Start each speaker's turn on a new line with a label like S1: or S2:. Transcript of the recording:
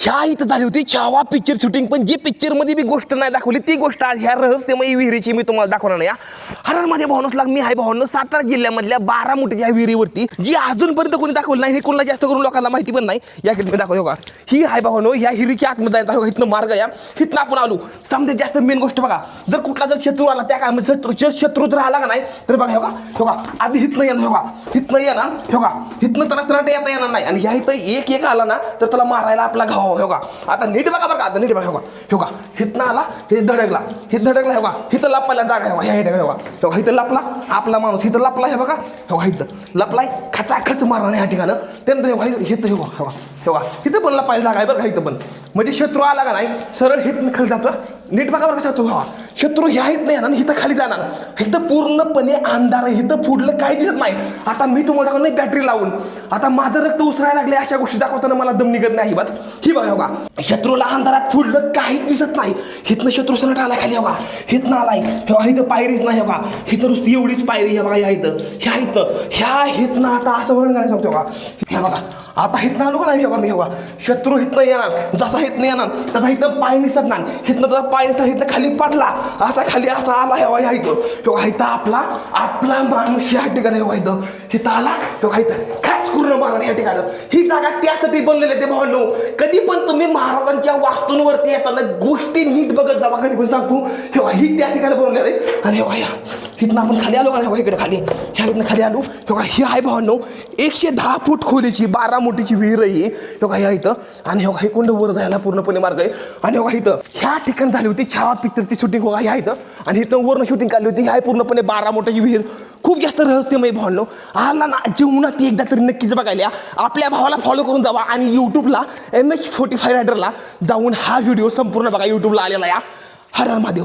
S1: ह्या इथं झाली होती छावा पिक्चर शूटिंग, पण जी पिक्चरमध्ये बी गोष्ट नाही दाखवली ती गोष्ट आज ह्या रहस्यमयी विहिरीची मी तुम्हाला दाखवणार नाही. हररमध्ये भावनच लाग मी आहे भावनं सातारा जिल्ह्यामधल्या बारामुठीच्या विहिरीवरती जी अजूनपर्यंत कोणी दाखवलं नाही. हे कोणाला जास्त करून लोकांना माहिती पण नाही. याकडे मी दाखवतो का ही आहे भावनो, ह्या हिरीची आतमध्ये जायचं इथनं मार्ग या इथनं आपण आलो. समजा जास्त मेन गोष्ट बघा, जर कुठला जर शत्रू आला त्या काळामध्ये शत्रू जर आला का नाही तर बघा हो का आधी हिथनं येणार, हो का हिथनं येणार, हो का हिथनं त्याला येता येणार नाही. आणि ह्या इथं एक आला ना तर त्याला मारायला आपला घाव हो का. आता नीट बघा बरं का, आता नीट बघा हो का हिथनं आला हे धडकला हो का हिथं लपायला जागा आहे ह्या हिथं हो का हिथं लपला आपला माणूस हिथं लपला हे बघा हो का हिथं लपलाय खचाखच मारणार ह्या ठिकाणं. त्यानंतर हिथं हो का हिथं पण लपायला जागा आहे बरं का. हिथं पण म्हणजे शत्रू आला का नाही सरळ हिथनं खाली जातो. नीट बघा बरं का शत्रू शत्रू ह्या हित नाही येणार हिथं खाली जाणार. हिथं पूर्णपणे अंधार आहे, हिथं पुढलं काही दिसत नाही. आता मी तुम्हाला दाखवलं नाही बॅटरी लावून, आता माझं रक्त उसरायला लागले अशा गोष्टी दाखवताना मला दम निघत नाही बात. ही बघा हो का शत्रूला अंधारात पुढलं काहीच दिसत नाही. हिथनं शत्रू सनट आला खाली हो का हिथनं आलाय हो हिथं पायरीच नाही हो का हिथं नुसती एवढीच पायरी हे बघा ह्या हिथनं आता असं वर्णन करायला सांगतो का. ह्या बघा आता हिथनं आलो का नाही बघा मी हो का शत्रू हिथनं येणार जसा हिथनं येणार तसा हिथं पाय निसटणार हिथनं तसा पाय निसटणार हिथनं खाली पडला असा खाली असा आला ह्या इथं हो का हिथं आपला माणूस ह्या ठिकाणी हो इथं हिथं आला हो का इथं खाच करून मारणार ह्या ठिकाणं. ही जागा त्यासाठी बनलेली आहे ते भावनो. कधी पण तुम्ही महाराजांच्या वास्तूंवरती येताना गोष्टी नीट बघत जावा. कधी पण सांगतो हे ही त्या ठिकाणी बनवलेलं आहे. आणि हो हिथनं आपण खाली आलो का नाही इकडे खाली ह्या इथनं खाली आलो हो का ही आहे भावनो 110 फूट खोलीची बारामुठीची विहीर आहे हो का ह्या इथं. आणि हो का हे कुंड वर जायला पूर्णपणे मार्ग आहे. आणि हो का इथं ह्या ठिकाणी झाली होती छावा पिक्चरची शूटिंग हो का ह्या इथं. आणि इथं वरनं शूटिंग काढली होती. ह्या पूर्णपणे बारामुठीची विहीर खूप जास्त रहस्यमय भावनो. आला ना जीवनात एकदा तरी नक्कीच बघायला. आपल्या भावाला फॉलो करून जावा आणि यूट्यूबला MH45 रायडरला जाऊन हा व्हिडिओ संपूर्ण बघा. यूट्यूबला आलेला या. हर हर महादेव.